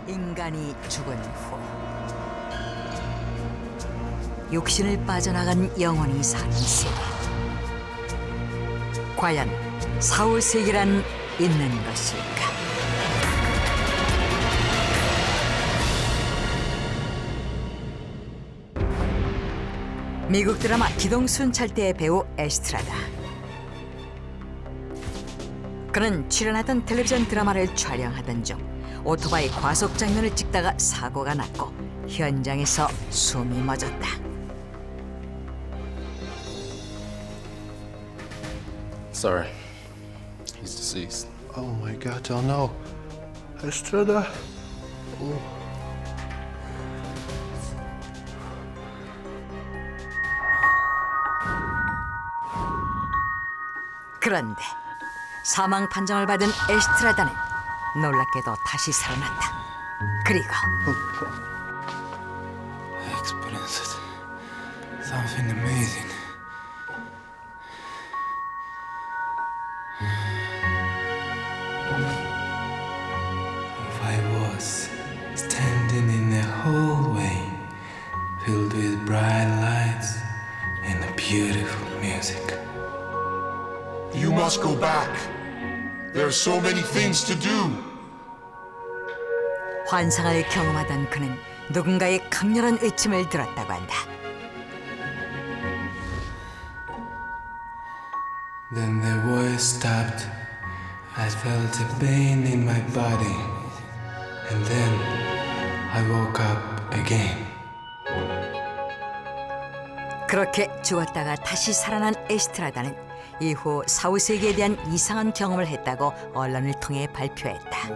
인간이 죽은 후 육신을 빠져나간 영혼이 사는 세계. 과연 사후세계란 있는 것일까? 미국 드라마 기동순찰대의 배우 에스트라다. 그는 출연하던 텔레비전 드라마를 촬영하던 중 오토바이 과속 장면을 찍다가 사고가 났고 현장에서 숨이 멎었다. Sorry, he's deceased. Oh my God, oh no. Estrada. Oh. 그런데 사망 판정을 받은 에스트라다는 놀랍게도 다시 살아났다. 그리고 I experienced something amazing. I was standing in a hallway filled with bright lights and beautiful music. You must go back. There are so many things to do. 환상을 경험하던 그는 누군가의 강렬한 외침을 들었다고 한다. Then the voice stopped. I felt a pain in my body. And then I woke up again. 그렇게 죽었다가 다시 살아난 에스트라다는 이후 사후세계에 대한 이상한 경험을 했다고 언론을 통해 발표했다.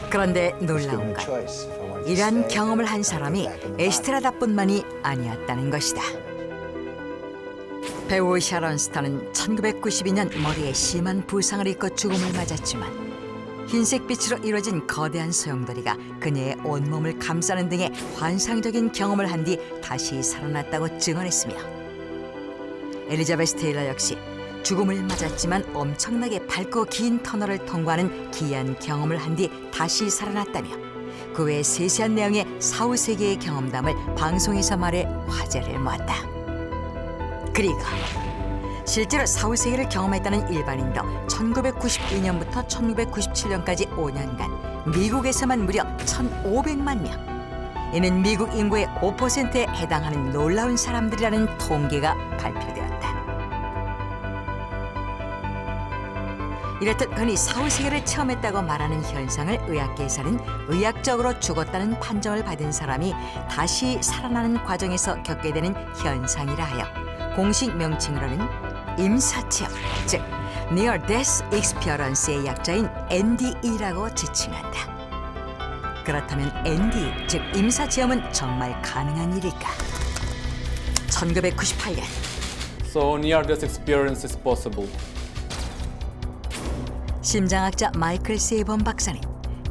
그런데 놀라운 건 이러한 경험을 한 사람이 에스트라다뿐만이 아니었다는 것이다. 배우 샤론 스타는 1992년 머리에 심한 부상을 입고 죽음을 맞았지만 흰색빛으로 이루어진 거대한 소용돌이가 그녀의 온몸을 감싸는 등의 환상적인 경험을 한 뒤 다시 살아났다고 증언했으며 엘리자베스 테일러 역시 죽음을 맞았지만 엄청나게 밝고 긴 터널을 통과하는 기이한 경험을 한 뒤 다시 살아났다며 그 외 세세한 내용의 사후세계의 경험담을 방송에서 말해 화제를 모았다. 그리고 실제로 사후세계를 경험했다는 일반인도 1992년부터 1997년까지 5년간 미국에서만 무려 1,500만 명. 이는 미국 인구의 5%에 해당하는 놀라운 사람들이라는 통계가 발표되었다. 이렇듯 흔히 사후세계를 체험했다고 말하는 현상을 의학계에서는 의학적으로 죽었다는 판정을 받은 사람이 다시 살아나는 과정에서 겪게 되는 현상이라 하여 공식 명칭으로는 임사체험, 즉 Near Death Experience의 약자인 NDE라고 지칭한다. 그렇다면 NDE, 즉 임사체험은 정말 가능한 일일까? 1998년 So near-death experience is possible. 심장학자 마이클 세이번 박사는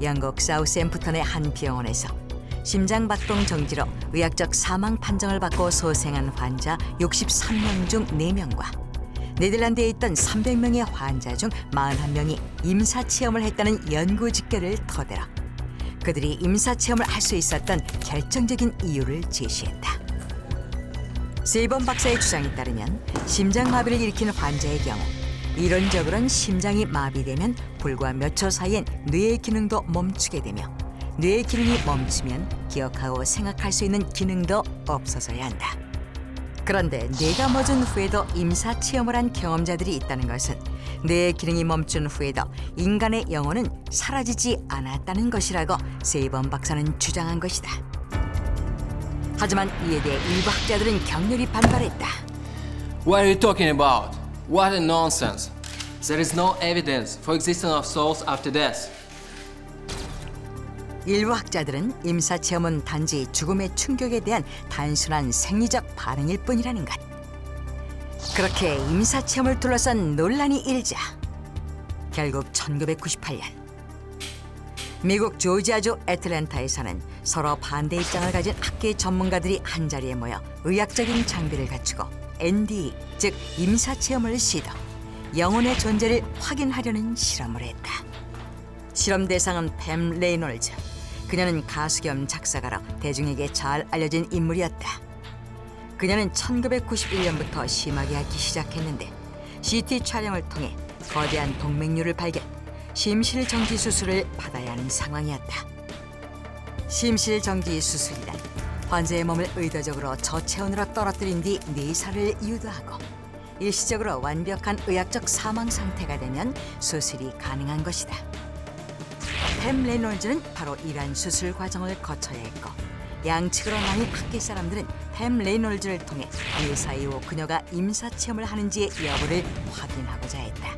영국 사우샘프턴의 한 병원에서 심장 박동 정지로 의학적 사망 판정을 받고 소생한 환자 63명 중 4명과 네덜란드에 있던 300명의 환자 중 41명이 임사체험을 했다는 연구 직결을 토대로 그들이 임사체험을 할 수 있었던 결정적인 이유를 제시했다. 세이번 박사의 주장에 따르면 심장마비를 일으키는 환자의 경우 이론적으로는 심장이 마비되면 불과 몇 초 사이엔 뇌의 기능도 멈추게 되며 뇌의 기능이 멈추면 기억하고 생각할 수 있는 기능도 없어져야 한다. 그런데 뇌가 멎은 후에도 임사체험을 한 경험자들이 있다는 것은 뇌의 기능이 멈춘 후에도 인간의 영혼은 사라지지 않았다는 것이라고 세이번 박사는 주장한 것이다. 하지만 이에 대해 일부 학자들은 격렬히 반발했다. What are you talking about? What a nonsense! There is no evidence for existence of souls after death. 일부 학자들은 임사체험은 단지 죽음의 충격에 대한 단순한 생리적 반응일 뿐이라는 것. 그렇게 임사체험을 둘러싼 논란이 일자 결국 1998년 미국 조지아주 애틀랜타에서는 서로 반대 입장을 가진 학계 전문가들이 한자리에 모여 의학적인 장비를 갖추고 NDE, 즉 임사체험을 시도 영혼의 존재를 확인하려는 실험을 했다. 실험 대상은 팸 레이놀즈. 그녀는 가수 겸 작사가로 대중에게 잘 알려진 인물이었다. 그녀는 1991년부터 심하게 앓기 시작했는데 CT 촬영을 통해 거대한 동맥류를 발견, 심실정지 수술을 받아야 하는 상황이었다. 심실정지 수술이란 환자의 몸을 의도적으로 저체온으로 떨어뜨린 뒤 뇌사를 유도하고 일시적으로 완벽한 의학적 사망 상태가 되면 수술이 가능한 것이다. 팸 레놀즈는 바로 이러한 수술 과정을 거쳐야 했고 양측으로 나뉜 학계 사람들은 팸 레놀즈를 통해 의사 이후 그녀가 임사체험을 하는지의 여부를 확인하고자 했다.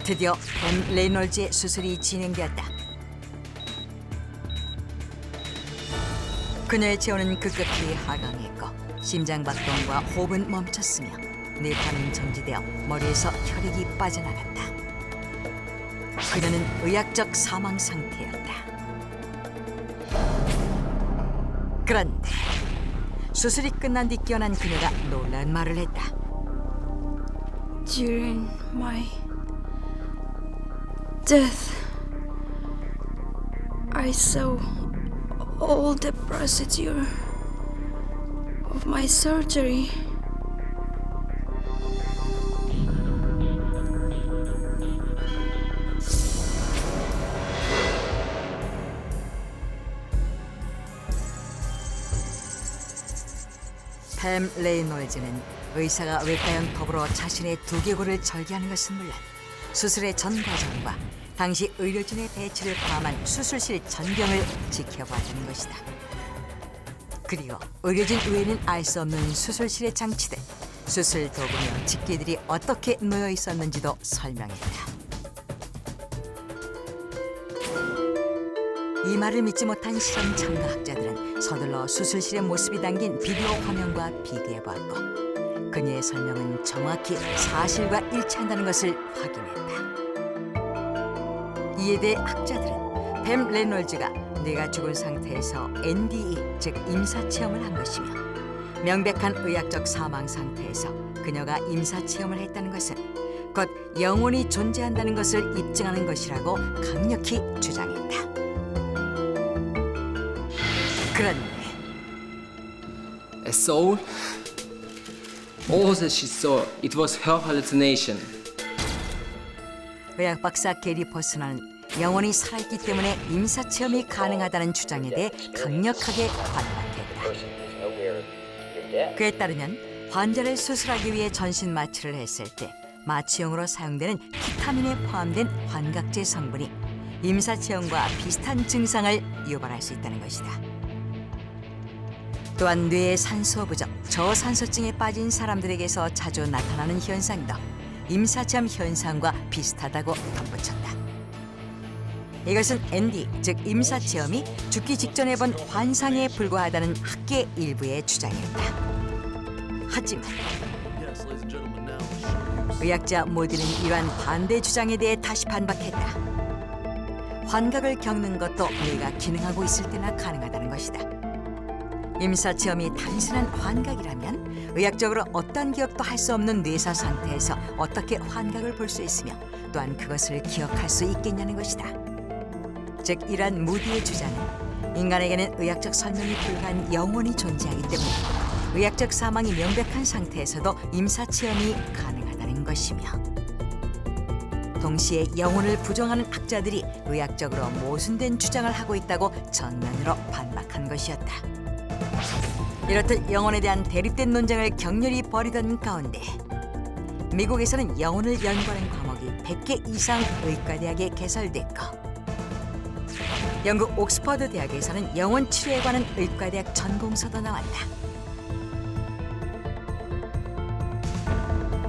드디어 팸 레놀즈의 수술이 진행되었다. 그녀의 체온은 급격히 하강했고 심장박동과 호흡은 멈췄으며 뇌파는 정지되어 머리에서 혈액이 빠져나갔다. 그녀는 의학적 사망 상태였다. 그런데 수술이 끝난 뒤 깨어난 그녀가 놀라운 말을 했다. During my death, I saw all the procedure of my surgery. 팸 레이놀즈는 의사가 외과연 톱으로 자신의 두개골을 절개하는 것은 물론 수술의 전 과정과 당시 의료진의 배치를 포함한 수술실 전경을 지켜봤다는 것이다. 그리고 의료진 외에는 알 수 없는 수술실에 장치된 수술 도구며 집게들이 어떻게 놓여 있었는지도 설명했다. 이 말을 믿지 못한 실험 참가학자들은 서둘러 수술실의 모습이 담긴 비디오 화면과 비교해보았고 그녀의 설명은 정확히 사실과 일치한다는 것을 확인했다. 이에 대해 학자들은 팸 레놀즈가 뇌가 죽은 상태에서 NDE, 즉 임사체험을 한 것이며 명백한 의학적 사망 상태에서 그녀가 임사체험을 했다는 것은 곧 영혼이 존재한다는 것을 입증하는 것이라고 강력히 주장했다. 그런데 A soul? All that she saw, it was her hallucination. 의학 박사 게리 퍼스너는 영혼이 살아있기 때문에 임사체험이 가능하다는 주장에 대해 강력하게 반박했다. 그에 따르면 환자를 수술하기 위해 전신 마취를 했을 때 마취용으로 사용되는 키타민에 포함된 환각제 성분이 임사체험과 비슷한 증상을 유발할 수 있다는 것이다. 또한 뇌의 산소 부족, 저산소증에 빠진 사람들에게서 자주 나타나는 현상도 임사체험 현상과 비슷하다고 덧붙였다. 이것은 ND, 즉 임사체험이 죽기 직전에 본 환상에 불과하다는 학계 일부의 주장이었다. 하지만 의학자 모두는 이러한 반대 주장에 대해 다시 반박했다. 환각을 겪는 것도 뇌가 기능하고 있을 때나 가능하다는 것이다. 임사체험이 단순한 환각이라면 의학적으로 어떤 기억도 할 수 없는 뇌사 상태에서 어떻게 환각을 볼 수 있으며 또한 그것을 기억할 수 있겠냐는 것이다. 즉 이러한 무디의 주장은 인간에게는 의학적 설명이 불가한 영혼이 존재하기 때문에 의학적 사망이 명백한 상태에서도 임사체험이 가능하다는 것이며 동시에 영혼을 부정하는 학자들이 의학적으로 모순된 주장을 하고 있다고 정면으로 반박한 것이었다. 이렇듯 영혼에 대한 대립된 논쟁을 격렬히 벌이던 가운데 미국에서는 영혼을 연구하는 과목이 100개 이상 의과대학에 개설됐고 영국 옥스퍼드 대학에서는 영혼 치료에 관한 의과대학 전공서도 나왔다.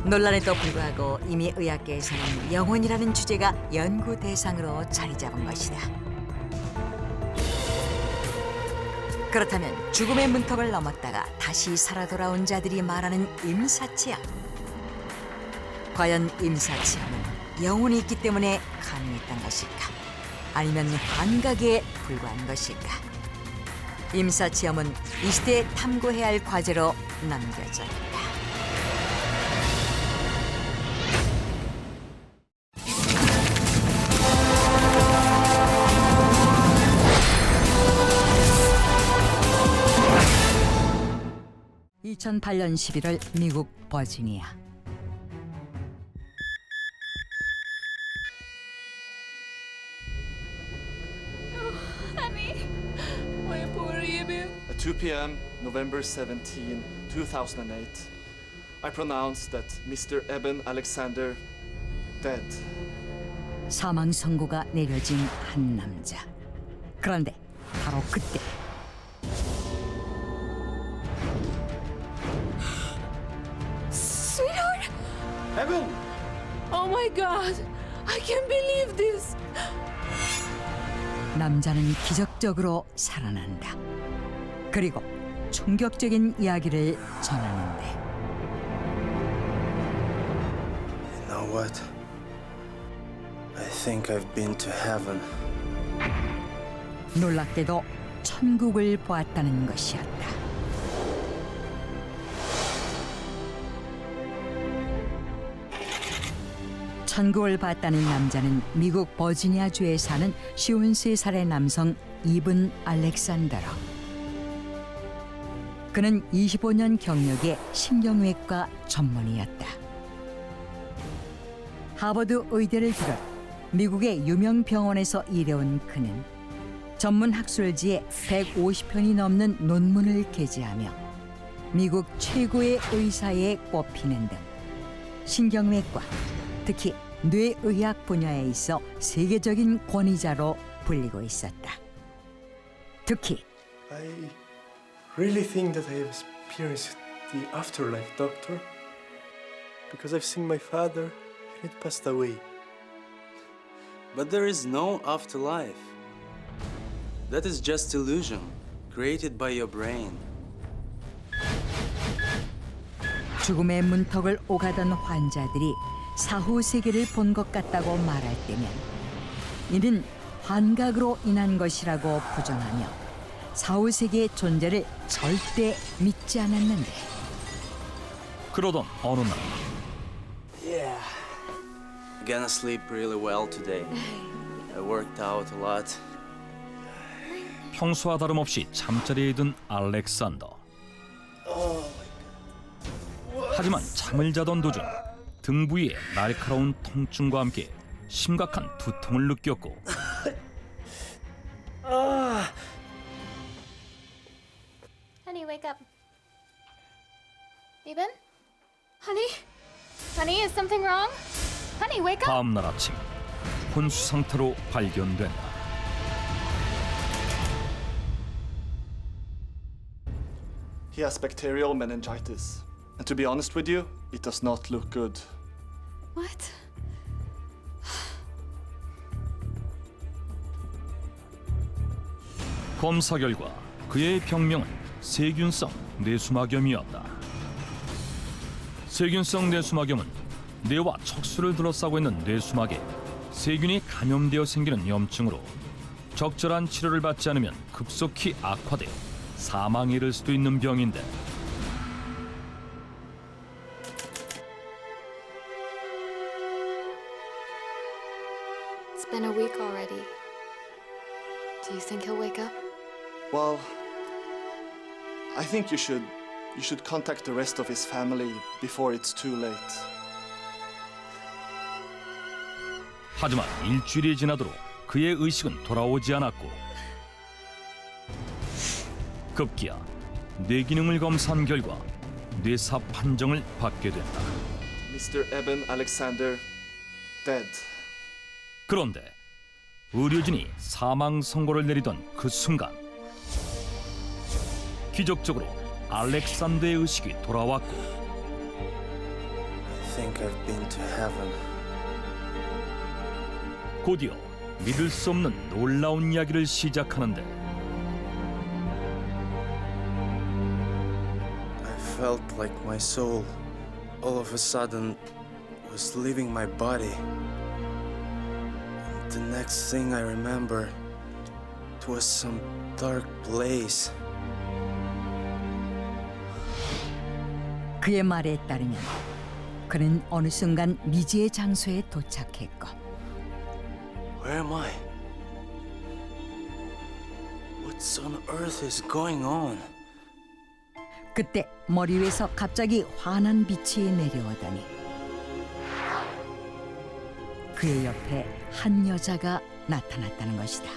논란에도 불구하고 이미 의학계에서는 영혼이라는 주제가 연구 대상으로 자리 잡은 것이다. 그렇다면 죽음의 문턱을 넘었다가 다시 살아 돌아온 자들이 말하는 임사체험. 과연 임사체험은 영혼이 있기 때문에 가능했던 것일까? 아니면 환각에 불과한 것일까? 임사체험은 이 시대에 탐구해야 할 과제로 남겨져 있다. 2008년 11월 미국 버지니아. At 2 p.m., November 17, 2008, I pronounced that Mr. Eben Alexander dead. 사망 선고가 내려진 한 남자. 그런데 바로 그때 Sweetheart! Eben! Oh my god! I can't believe this! 남자는 기적적으로 살아난다. 그리고 충격적인 이야기를 전하는데 You know what? I think I've been to heaven. 놀랍게도 천국을 보았다는 것이었다. 천국을 봤다는 남자는 미국 버지니아주에 사는 53살의 남성 이븐 알렉산더로. 그는 25년 경력의 신경외과 전문의였다. 하버드 의대를 비롯 미국의 유명 병원에서 일해온 그는 전문 학술지에 150편이 넘는 논문을 게재하며 미국 최고의 의사에 꼽히는 등 신경외과, 특히 뇌의학 분야에 있어 세계적인 권위자로 불리고 있었다. 특히 I really think that I have experienced the afterlife, doctor. Because I've seen my father and it passed away. But there is no afterlife. That is just illusion created by your brain. 죽음의 문턱을 오가던 환자들이 사후 세계를 본 것 같다고 말할 때면 이는 환각으로 인한 것이라고 부정하며 사후 세계의 존재를 절대 믿지 않았는데 그러던 어느 날 Yeah. I'm gonna sleep really well today. I worked out a lot. 평소와 다름없이 잠자리에 든 알렉산더. 하지만 잠을 자던 도중 등 부위에 날카로운 통증과 함께 심각한 두통을 느꼈고 Honey, wake up. Eben? Honey? Honey, is something wrong? Honey, wake up! 다음 날 아침 혼수 상태로 발견된다. He has bacterial meningitis. And to be honest with you, it does not look good. What? 검사 결과 그의 병명은 세균성 뇌수막염이었다. 세균성 뇌수막염은 뇌와 척수를 둘러싸고 있는 뇌수막에 세균이 감염되어 생기는 염증으로 적절한 치료를 받지 않으면 급속히 악화돼 사망에 이를 수도 있는 병인데 It's been a week already. Do you think he'll wake up? Well, I think you should contact the rest of his family before it's too late. 하지만 일주일이 지나도록 그의 의식은 돌아오지 않았고 급기야 뇌기능을 검사한 결과 뇌사 판정을 받게 된다. Mr. Eben Alexander dead. 그런데 의료진이 사망 선고를 내리던 그 순간 기적적으로 알렉산더의 의식이 돌아왔고 I think I've been to heaven. 곧이어 믿을 수 없는 놀라운 이야기를 시작하는데 I felt like my soul all of a sudden was leaving my body. And the next thing I remember, it was some dark place. 그의 말에 따르면 그는 어느 순간 미지의 장소에 도착했고 Where am I? What on earth is going on? 그때 머리 위에서 갑자기 환한 빛이 내려오더니 그의 옆에 한 여자가 나타났다는 것이다.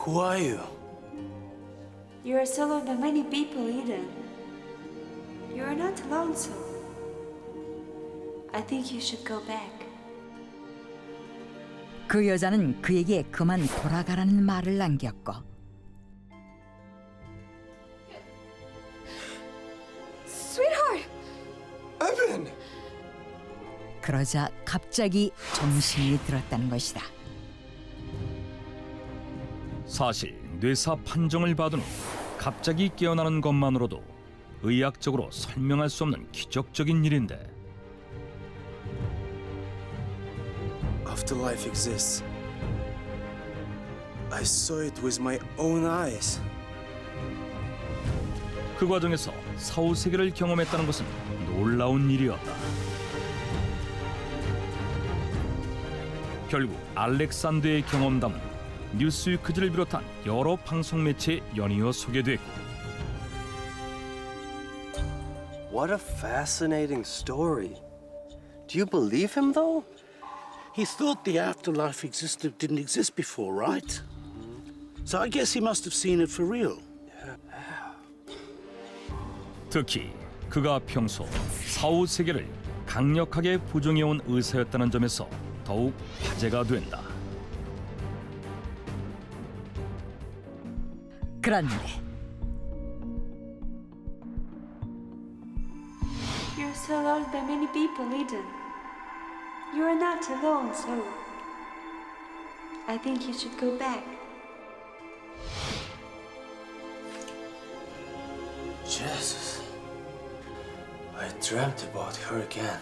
Who are you? You are solo by many people, Eden. You are not alone, so I think you should go back. 그 여자는 그에게 그만 돌아가라는 말을 남겼고 Sweetheart! Evan! 그러자 갑자기 정신이 들었다는 것이다. 사실 뇌사 판정을 받은 후 갑자기 깨어나는 것만으로도 의학적으로 설명할 수 없는 기적적인 일인데 Afterlife exists. I saw it with my own eyes. 그 과정에서 사후세계를 경험했다는 것은 놀라운 일이었다. 결국 알렉산더의 경험담은 뉴스위크지를 비롯한 여러 방송 매체에 연이어 소개됐고 What a fascinating story. Do you believe him, though? He thought the afterlife didn't exist before, right? So I guess he must have seen it for real. 특히 그가 평소 사후세계를 강력하게 부정해온 의사였다는 점에서 더욱 화제가 된다. 그런데 You're surrounded by many people, Eden. You are not alone, so I think you should go back. Jesus. I dreamt about her again.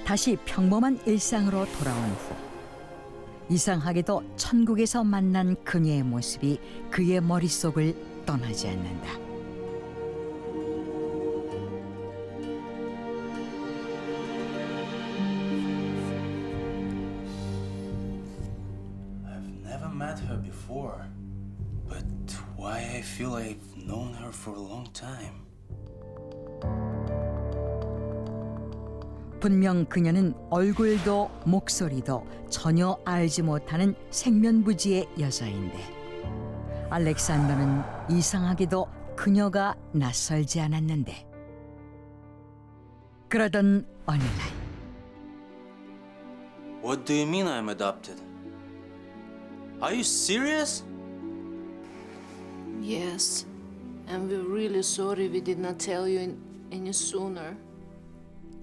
다시 평범한 일상으로 돌아온 후 이상하게도 천국에서 만난 그녀의 모습이 그의 머릿속을 떠나지 않는다. I've never met her before, but why I feel I've known her for a long time. 분명 그녀는 얼굴도 목소리도 전혀 알지 못하는 생면부지의 여자인데 알렉산더는 이상하게도 그녀가 낯설지 않았는데 그러던 어느 날 What do you mean I'm adopted? Are you serious? Yes. And we're really sorry we did not tell you any sooner.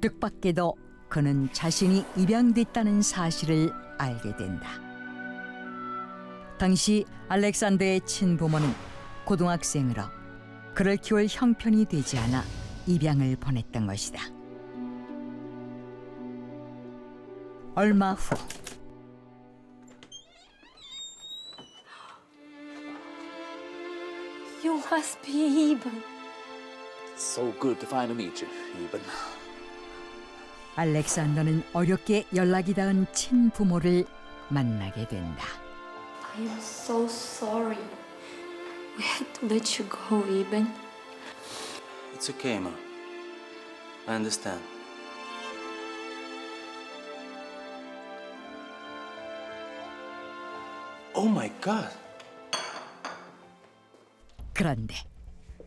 뜻밖에도 그는 자신이 입양됐다는 사실을 알게 된다. 당시 알렉산더의 친부모는 고등학생으로 그를 키울 형편이 되지 않아 입양을 보냈던 것이다. 얼마 후 You must be Eben. So good to finally meet you, Eben. 알렉산더는 어렵게 연락이 닿은 친부모를 만나게 된다. I am so sorry. We had to let you go, Eben. It's okay, Ma. I understand. Oh my God. 그런데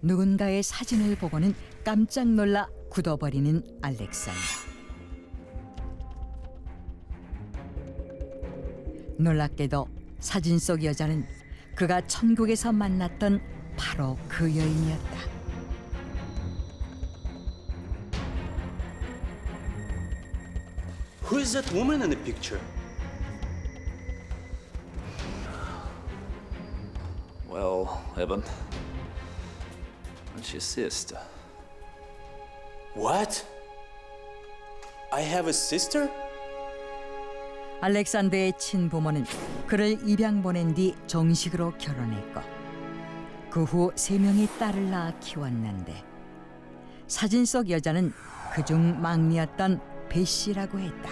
누군가의 사진을 보고는 깜짝 놀라 굳어버리는 알렉산더. 놀랍게도 사진 속 여자는 그가 천국에서 만났던 바로 그 여인이었다. Who is that woman in the picture? Well, Eben, she's sister. What? I have a sister? 알렉산더의 친부모는 그를 입양 보낸 뒤 정식으로 결혼했고 그 후 3명의 딸을 낳아 키웠는데 사진 속 여자는 그중 막내였던 베시라고 했다.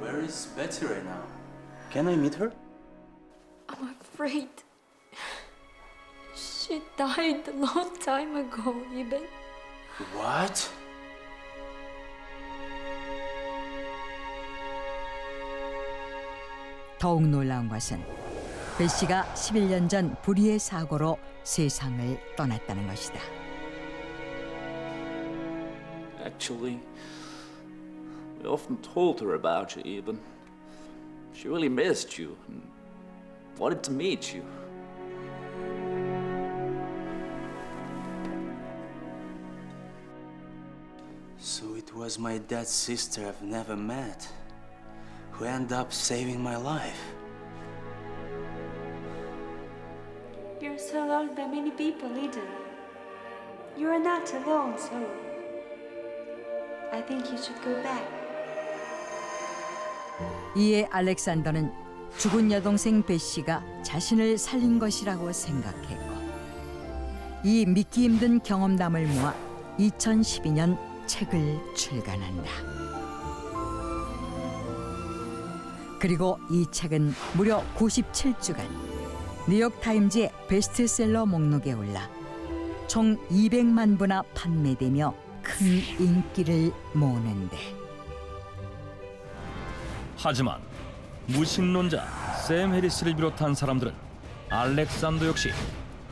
Where is Betty right now? Can I meet her? afraid. She died a long time ago, Eben. What? 더욱 놀라운 것은 베시가 11년 전 불의의 사고로 세상을 떠났다는 것이다. Actually, we often told her about you, Eben. She really missed you and wanted to meet you. So it was my dad's sister I've never met who ended up saving my life. You're surrounded by many people, Eden. You are not alone, so I think you should go back. 이에 알렉산더는 죽은 여동생 베시가 자신을 살린 것이라고 생각했고 이 믿기 힘든 경험담을 모아 2012년 책을 출간한다. 그리고 이 책은 무려 97주간 뉴욕타임즈의 베스트셀러 목록에 올라 총 200만 부나 판매되며 큰 인기를 모으는데 하지만 무신론자 샘 해리스를 비롯한 사람들은 알렉산더 역시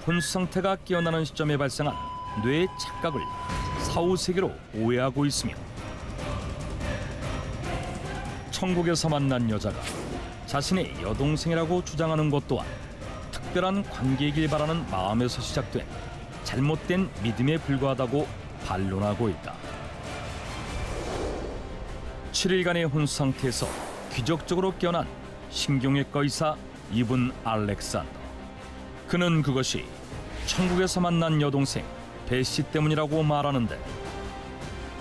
혼수 상태가 깨어나는 시점에 발생한 뇌의 착각을 사후세계로 오해하고 있으며 천국에서 만난 여자가 자신의 여동생이라고 주장하는 것 또한 특별한 관계이길 바라는 마음에서 시작된 잘못된 믿음에 불과하다고 반론하고 있다. 7일간의 혼수 상태에서 기적적으로 깨어난 신경외과 의사 이븐 알렉산더. 그는 그것이 천국에서 만난 여동생 베시 때문이라고 말하는데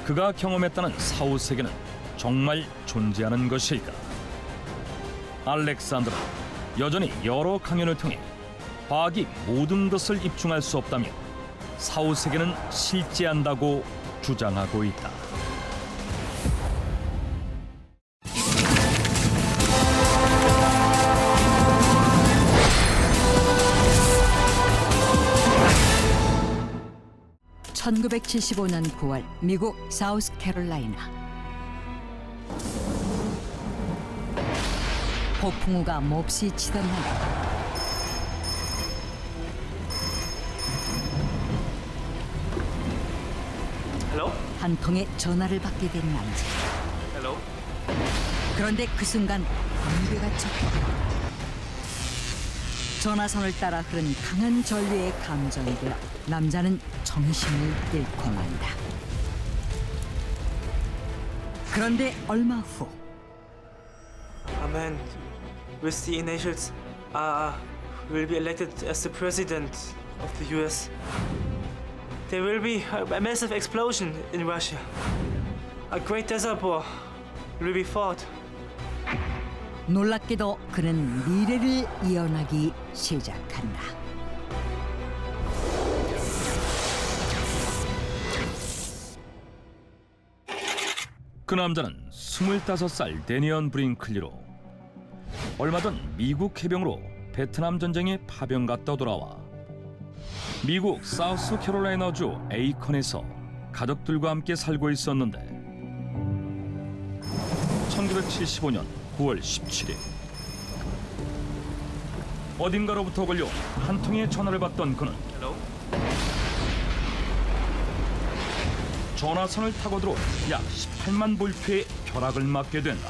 그가 경험했다는 사후세계는 정말 존재하는 것일까? 알렉산더는 여전히 여러 강연을 통해 과학이 모든 것을 입증할 수 없다며 사후세계는 실제한다고 주장하고 있다. (1975년 9월) 미국 사우스캐롤라이나 폭풍우가 몹시 치던 날 Hello? 한 통의 전화를 받게 된 남자. Hello? 그런데 그 순간 번개가 쳤다. 전화선을 따라 흐른 강한 전류에 감정되어 남자는 정신을 잃고 만다. 그런데 얼마 후 A man with the initials RR will be elected as the president of the US. There will be a massive explosion in Russia. A great desert war will be fought. 놀랍게도 그는 미래를 예언하기 시작한다. 그 남자는 25살 데니언 브링클리로 얼마 전 미국 해병으로 베트남 전쟁에 파병 갔다 돌아와 미국 사우스캐롤라이나주 에이컨에서 가족들과 함께 살고 있었는데 1975년 9월 17일 어딘가로부터 걸려 한 통의 전화를 받던 그는 전화선을 타고 들어 약 18만 볼트의 벼락을 맞게 된다.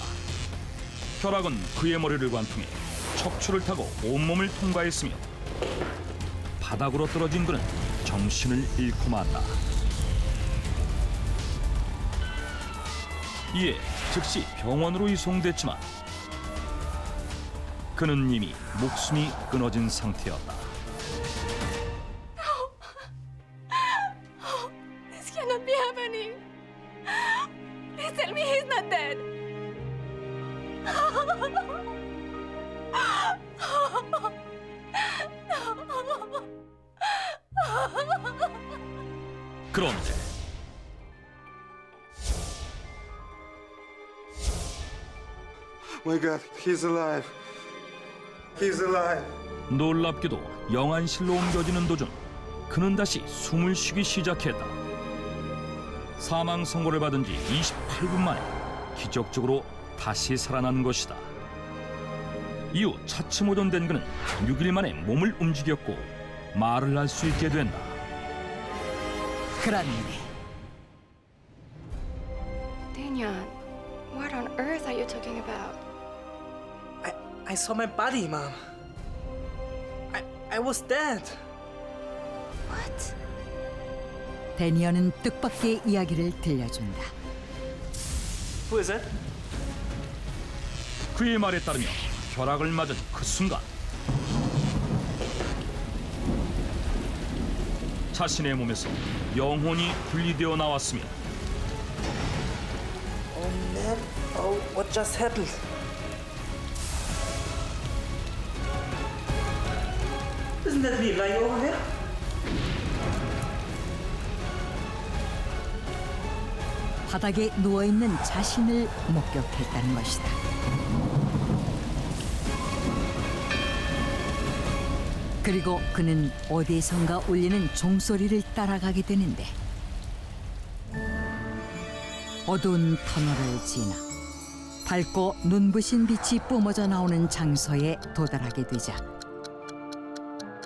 벼락은 그의 머리를 관통해 척추를 타고 온몸을 통과했으며 바닥으로 떨어진 그는 정신을 잃고 만다. 이에 즉시 병원으로 이송됐지만 그는 이미 목숨이 끊어진 상태였다. This cannot be happening. Please tell me he's not dead. 그런데 My God, he's alive. He's alive. 놀랍게도 영안실로 옮겨지는 도중 그는 다시 숨을 쉬기 시작했다. 사망 선고를 받은 지 28분 만에 기적적으로 다시 살아난 것이다. 이후 차츰오전된 그는 6일 만에 몸을 움직였고 말을 할 수 있게 된다. 그런데 Danyon, what on earth are you talking about? I saw my body, Mom. I was dead. What? 데니언은 뜻밖의 이야기를 들려준다. Who is it? 그의 말에 따르면 벼락을 맞은 그 순간 자신의 몸에서 영혼이 분리되어 나왔으며 Oh man, oh, what just happened? Isn't that me lying over there? 바닥에 누워있는 자신을 목격했다는 것이다. 그리고 그는 어디선가 울리는 종소리를 따라가게 되는데 어두운 터널을 지나 밝고 눈부신 빛이 뿜어져 나오는 장소에 도달하게 되자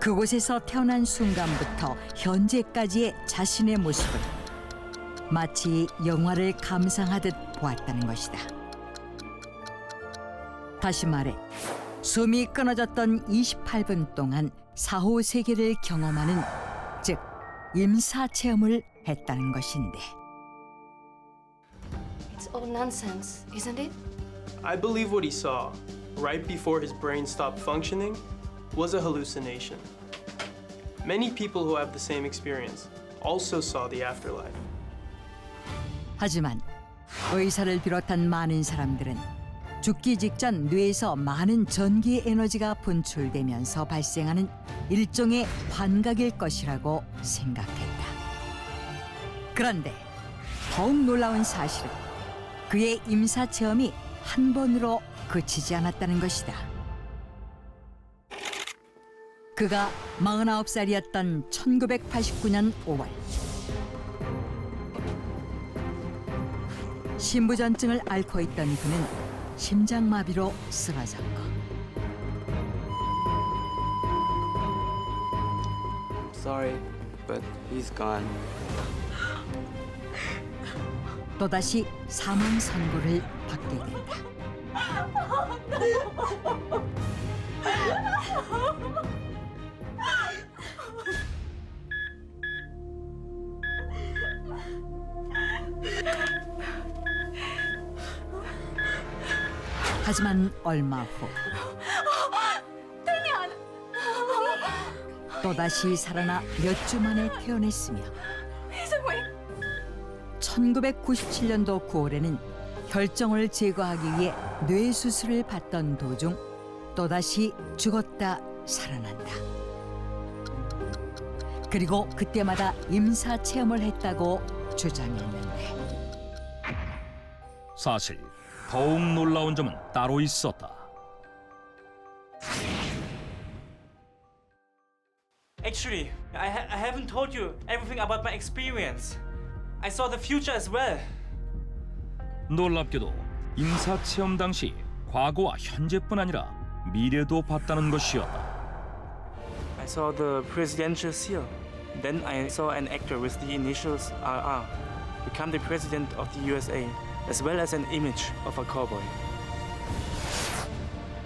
그곳에서 태어난 순간부터 현재까지의 자신의 모습을 마치 영화를 감상하듯 보았다는 것이다. 다시 말해 숨이 끊어졌던 28분 동안 사후 세계를 경험하는 즉 임사 체험을 했다는 것인데 It's all nonsense, isn't it? I believe what he saw, right before his brain stopped functioning, was a hallucination. Many people who have the same experience also saw the afterlife. 하지만 의사를 비롯한 많은 사람들은 죽기 직전 뇌에서 많은 전기 에너지가 분출되면서 발생하는 일종의 환각일 것이라고 생각했다. 그런데 더욱 놀라운 사실은 그의 임사 체험이 한 번으로 그치지 않았다는 것이다. 그가 49살이었던 1989년 5월 신부전증을 앓고 있던 그는 심장마비로 쓰러졌고 Sorry, but he's gone. 또다시 사망 선고를 받게 된다. 하지만 얼마 후 또다시 살아나 몇 주 만에 태어났으며 1997년도 9월에는 혈정을 제거하기 위해 뇌 수술을 받던 도중 또다시 죽었다 살아난다. 그리고 그때마다 임사 체험을 했다고 주장했는데 사실 더욱 놀라운 점은 따로 있었다. Actually, I haven't told you everything about my experience. I saw the future as well. 놀랍게도 임사 체험 당시 과거와 현재뿐 아니라 미래도 봤다는 것이었다. I saw the presidential seal. Then I saw an actor with the initials RR become the president of the USA, as well as an image of a cowboy.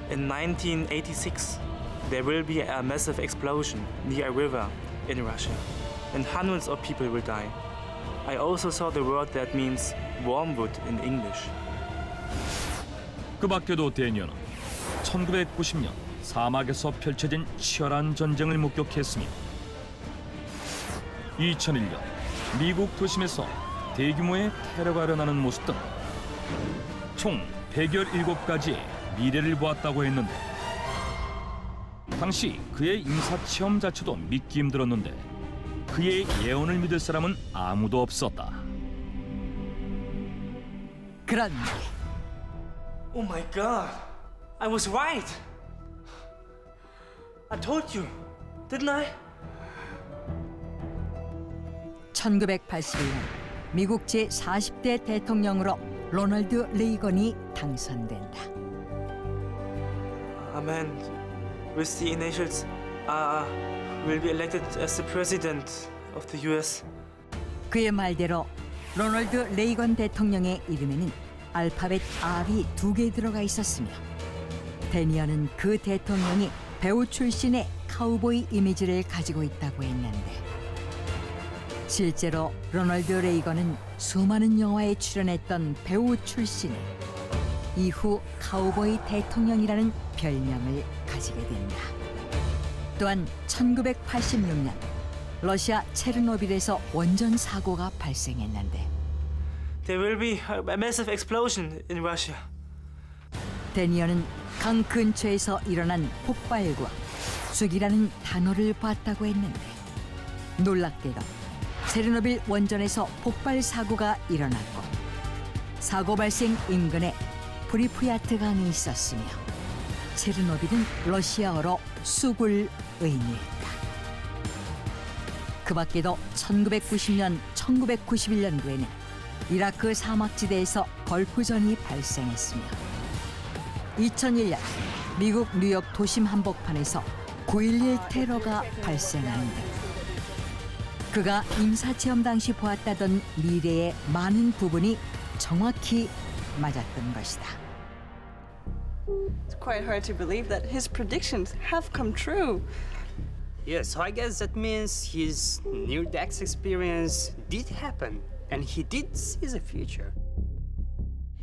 In 1986, there will be a massive explosion near a river in Russia, and hundreds of people will die. I also saw the word that means wormwood in English. 그 밖에도 데니어는 1990년 사막에서 펼쳐진 치열한 전쟁을 목격했으며 2001년 미국 도심에서 대규모의 테러가 일어나는 모습 등 총 117가지의 미래를 보았다고 했는데 당시 그의 임사체험 자체도 믿기 힘들었는데 그의 예언을 믿을 사람은 아무도 없었다. 그런데 Oh my God! I was right! I told you, didn't I? 1981년 미국 제40대 대통령으로 로널드 레이건이 당선된다. A man with the initials RR will be elected as the president of the US. 그의 말대로 로널드 레이건 대통령의 이름에는 알파벳 R이 2개 들어가 있었으며 데니어는 그 대통령이 배우 출신의 카우보이 이미지를 가지고 있다고 했는데 실제로 로널드 레이건은 수많은 영화에 출연했던 배우 출신에 이후 카우보이 대통령이라는 별명을 가지게 된다. 또한 1986년 러시아 체르노빌에서 원전 사고가 발생했는데 There will be a massive explosion in Russia. 데니어는 강 근처에서 일어난 폭발과 쑥이라는 단어를 봤다고 했는데 놀랍게도 체르노빌 원전에서 폭발 사고가 일어났고 사고 발생 인근에 프리푸야트 강이 있었으며 체르노빌은 러시아어로 쑥을 의미했다. 그 밖에도 1990년, 1991년도에는 이라크 사막지대에서 걸프전이 발생했으며 2001년 미국 뉴욕 도심 한복판에서 9.11 테러가 발생하는데 그가 임사체험 당시 보았다던 미래의 많은 부분이 정확히 맞았던 것이다. It's quite hard to believe that his predictions have come true. Yeah, so I guess that means his near-death experience did happen, and he did see the future.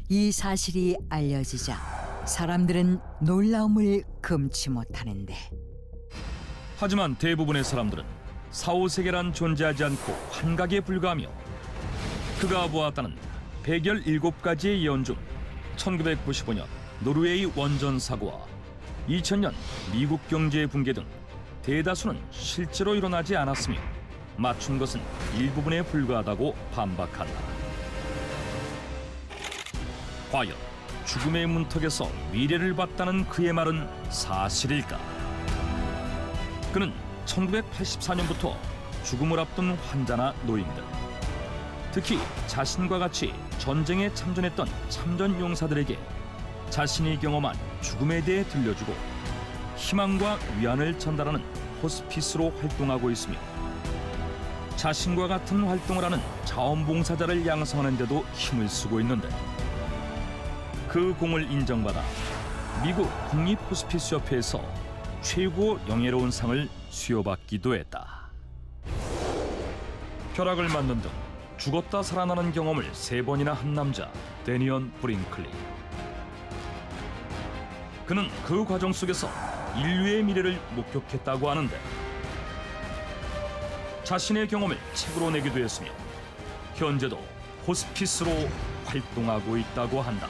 이 사실이 알려지자 사람들은 놀라움을 금치 못하는데 하지만 대부분의 사람들은 사후세계란 존재하지 않고 환각에 불과하며 그가 보았다는 117가지의 예언 중 1995년 노르웨이 원전 사고와 2000년 미국 경제 붕괴 등 대다수는 실제로 일어나지 않았으며 맞춘 것은 일부분에 불과하다고 반박한다. 과연 죽음의 문턱에서 미래를 봤다는 그의 말은 사실일까? 그는 1984년부터 죽음을 앞둔 환자나 노인들, 특히 자신과 같이 전쟁에 참전했던 참전 용사들에게 자신이 경험한 죽음에 대해 들려주고 희망과 위안을 전달하는 호스피스로 활동하고 있으며 자신과 같은 활동을 하는 자원봉사자를 양성하는 데도 힘을 쓰고 있는데 그 공을 인정받아 미국 국립호스피스협회에서 최고 영예로운 상을 수여받기도 했다. 벼락을 맞는 등 죽었다 살아나는 경험을 3번이나 한 남자 데니언 브링클리. 그는 그 과정 속에서 인류의 미래를 목격했다고 하는데 자신의 경험을 책으로 내기도 했으며 현재도 호스피스로 활동하고 있다고 한다.